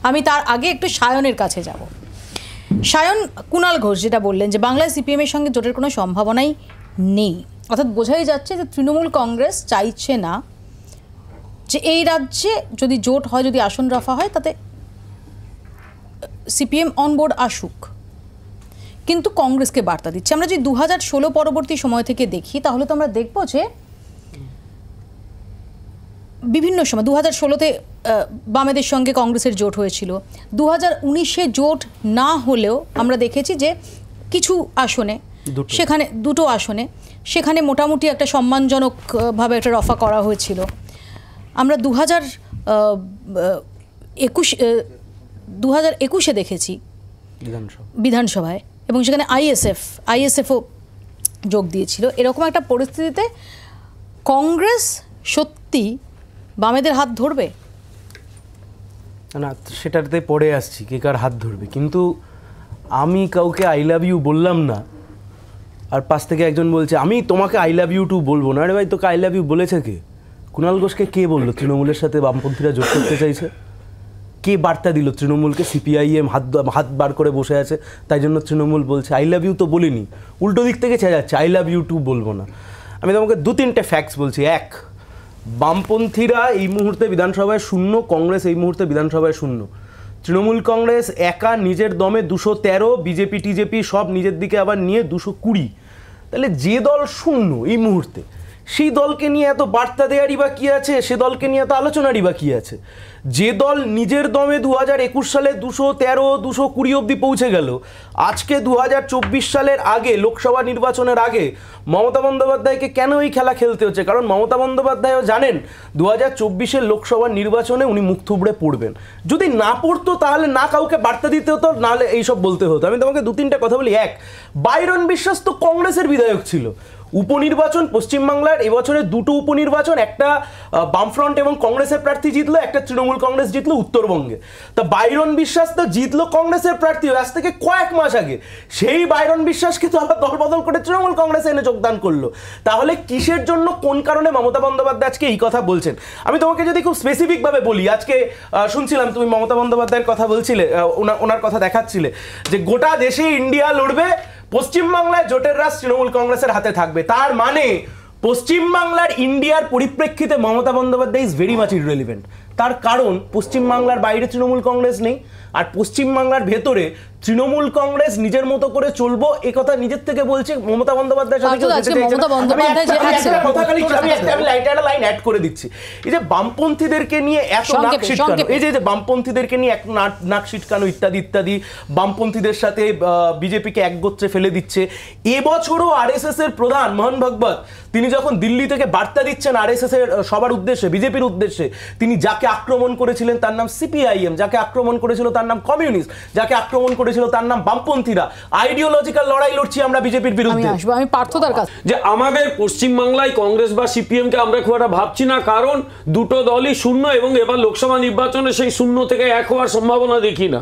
আমি তার আগে একটু সায়নের কাছে যাব। সায়ন, কুণাল ঘোষ যেটা বললেন যে বাংলায় সিপিএমের সঙ্গে জোটের কোনো সম্ভাবনাই নেই, অর্থাৎ বোঝাই যাচ্ছে যে তৃণমূল কংগ্রেস চাইছে না যে এই রাজ্যে যদি জোট হয়, যদি আসন রফা হয়, তাতে সিপিএম অনবোর্ড আসুক, কিন্তু কংগ্রেসকে বার্তা দিচ্ছে। আমরা যদি 2016 পরবর্তী সময় থেকে দেখি তাহলে তো আমরা দেখব যে বিভিন্ন সময় 2016-তে বামেদের সঙ্গে কংগ্রেসের জোট হয়েছিল, 2019-এ জোট না হলেও আমরা দেখেছি যে কিছু আসনে, সেখানে দুটো আসনে সেখানে মোটামুটি একটা সম্মানজনকভাবে একটা রফা করা হয়েছিল। আমরা 2021-এ দেখেছি বিধানসভায়, এবং সেখানে আইএসএফও যোগ দিয়েছিল। এরকম একটা পরিস্থিতিতে কংগ্রেস সত্যি বামেদের হাত ধরবে না, সেটাতে পড়ে আসছি কে কার হাত ধরবে। কিন্তু আমি কাউকে আই লাভ ইউ বললাম না, আর পাশ থেকে একজন বলছে আমি তোমাকে আই লাভ ইউ টু বলবো না। আরে ভাই, তোকে আই লাভ ইউ বলেছে কে? কুণাল ঘোষকে কে বললো তৃণমূলের সাথে বামপন্থীরা যোগ করতে চাইছে? কে বার্তা দিল তৃণমূলকে? সিপিআইএম হাত বার করে বসে আছে, তাই জন্য তৃণমূল বলছে আই লাভ ইউ তো বলিনি, উল্টো দিক থেকে চেয়ে যাচ্ছে আই লাভ ইউ টু বলবো না। আমি তোমাকে 2-3টে ফ্যাক্টস বলছি। এক, বামপন্থীরা এই মুহূর্তে বিধানসভায় শূন্য, কংগ্রেস এই মুহূর্তে বিধানসভায় শূন্য। তৃণমূল কংগ্রেস একা নিজের দমে 213, বিজেপি টিজেপি সব নিজের দিকে আবার নিয়ে 220। তাহলে যে দল শূন্য এই মুহূর্তে, সেই দলকে নিয়ে এত বার্তা দেওয়ারই বা কী আছে? সে দলকে নিয়ে এত আলোচনারই বা কী আছে? যে দল নিজের দমে 2021 সালে 213, 220 অবধি পৌঁছে গেল, আজকে 2024 সালের আগে, লোকসভা নির্বাচনের আগে মমতা বন্দ্যোপাধ্যায়কে কেন এই খেলা খেলতে হচ্ছে? কারণ মমতা বন্দ্যোপাধ্যায়ও জানেন 2024-এর লোকসভা নির্বাচনে উনি মুখ থুবড়ে পড়বেন। যদি না পড়তো তাহলে না কাউকে বার্তা দিতে হতো, নাহলে এইসব বলতে হতো। আমি তোমাকে 2-3টে কথা বলি। এক, বাইরন বিশ্বাস তো কংগ্রেসের বিধায়ক ছিল। উপনির্বাচন পশ্চিমবাংলার এবছরে 2টো উপনির্বাচন, একটা বামফ্রন্ট এবং কংগ্রেসের প্রার্থী জিতলো, একটা তৃণমূল কংগ্রেস জিতলো উত্তরবঙ্গে। তা বাইরন বিশ্বাস তো জিতলো কংগ্রেসের প্রার্থী আজ থেকে কয়েক মাস আগে। সেই বাইরন বিশ্বাসকে তো আবার দলবদল করে তৃণমূল কংগ্রেসে এনে যোগদান করলো। তাহলে কিসের জন্য, কোন কারণে মমতা বন্দ্যোপাধ্যায় আজকে এই কথা বলছেন? আমি তোমাকে যদি খুব স্পেসিফিকভাবে বলি, আজকে শুনছিলাম তুমি মমতা বন্দ্যোপাধ্যায়ের কথা বলছিলে, ওনার কথা দেখাচ্ছিলে যে গোটা দেশে ইন্ডিয়া লড়বে, পশ্চিমবাংলায় জোটের রাজ তৃণমূল কংগ্রেসের হাতে থাকবে। তার মানে পশ্চিমবাংলার ইন্ডিয়ার পরিপ্রেক্ষিতে Mamata Bandyopadhyay is very much irrelevant. তার কারণ পশ্চিমবাংলার বাইরে তৃণমূল কংগ্রেস নেই, আর পশ্চিমবাংলার ভেতরে তৃণমূল কংগ্রেস নিজের মতো করে চলবো এ কথা নিজের থেকে বলছে মমতা বন্দ্যোপাধ্যায়। লাইন অ্যাড করে দিচ্ছি, এই যে বামপন্থীদেরকে নিয়ে এত নাক ছিটকানো, এই যে বামপন্থীদেরকে নিয়ে এক নাক ছিটকানো ইত্যাদি ইত্যাদি, বামপন্থীদের সাথে বিজেপিকে একগোত্রে ফেলে দিচ্ছে। এবছরও আরএসএস এর প্রধান মোহন ভাগবত তিনি যখন দিল্লি থেকে বার্তা দিচ্ছেন আরএসএস এর সবার উদ্দেশ্যে, বিজেপির উদ্দেশ্যে, তিনি যাকে আক্রমণ করেছিলেন তার নাম সিপিআইএম, যাকে আক্রমণ করেছিল তার নাম কমিউনিস্ট, যাকে আক্রমণ করেছিল তার নাম বামপন্থীরা। আইডিওলজিক্যাল লড়াই লড়ছি আমরা বিজেপির বিরুদ্ধে। আমি পার্থতার কাছে যে আমাদের পশ্চিমবাংলায় কংগ্রেস বা সিপিএম কে আমরা খুব একটা ভাবছি না, কারণ দুটো দলই শূন্য, এবং এবার লোকসভা নির্বাচনে সেই শূন্য থেকে এক হওয়ার সম্ভাবনা দেখি না।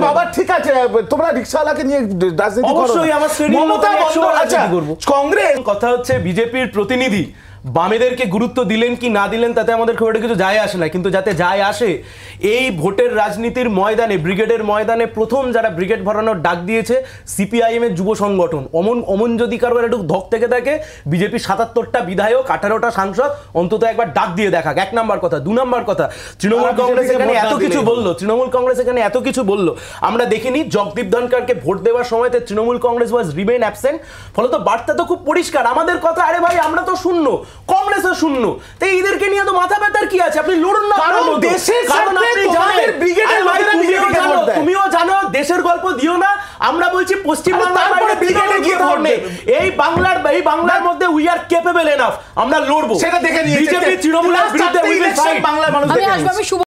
বাবা ঠিক আছে, তোমরা রিকশাওয়ালাকে নিয়ে রাজনীতি করো। কংগ্রেস কথা হচ্ছে বিজেপির প্রতিনিধি বামেদেরকে গুরুত্ব দিলেন কি না দিলেন তাতে আমাদের খুব একটা কিছু যায় আসে না, কিন্তু যাতে যায় আসে, এই ভোটের রাজনীতির ময়দানে, ব্রিগেডের ময়দানে প্রথম যারা ব্রিগেড ভরানোর ডাক দিয়েছে সিপিআইএম এর যুব সংগঠন। অমন যদি কারোর একটু ধক থেকে থাকে, বিজেপি 77টা বিধায়ক, 18টা সাংসদ অন্তত একবার ডাক দিয়ে দেখাক। 1 নাম্বার কথা। 2 নাম্বার কথা, তৃণমূল কংগ্রেস এখানে এত কিছু বললো, তৃণমূল কংগ্রেস এখানে এত কিছু বললো, আমরা দেখিনি জগদীপ ধনখড়কে ভোট দেওয়ার সময়তে তৃণমূল কংগ্রেস ওয়াজ রিমেইন অ্যাবসেন্ট। ফলত বার্তা তো খুব পরিষ্কার আমাদের কথা, আরে ভাই আমরা তো শূন্য, কংগ্রেসও শূন্য, তাই এদেরকে নিয়ে তো মাথা ব্যথার কি আছে? আপনি লড়ুন না, তুমিও জানো দেশের গল্প দিও না। আমরা বলছি পশ্চিমবাংলার বাইরে ব্রিগেডে গিয়ে ভোট নেই, এই বাংলার মধ্যে উই আর কেপেবল এনাফ, আমরা লড়বো। সেটা দেখে নিয়েছি বিজেপি তৃণমূলের বিরুদ্ধে, বাংলার মানুষ।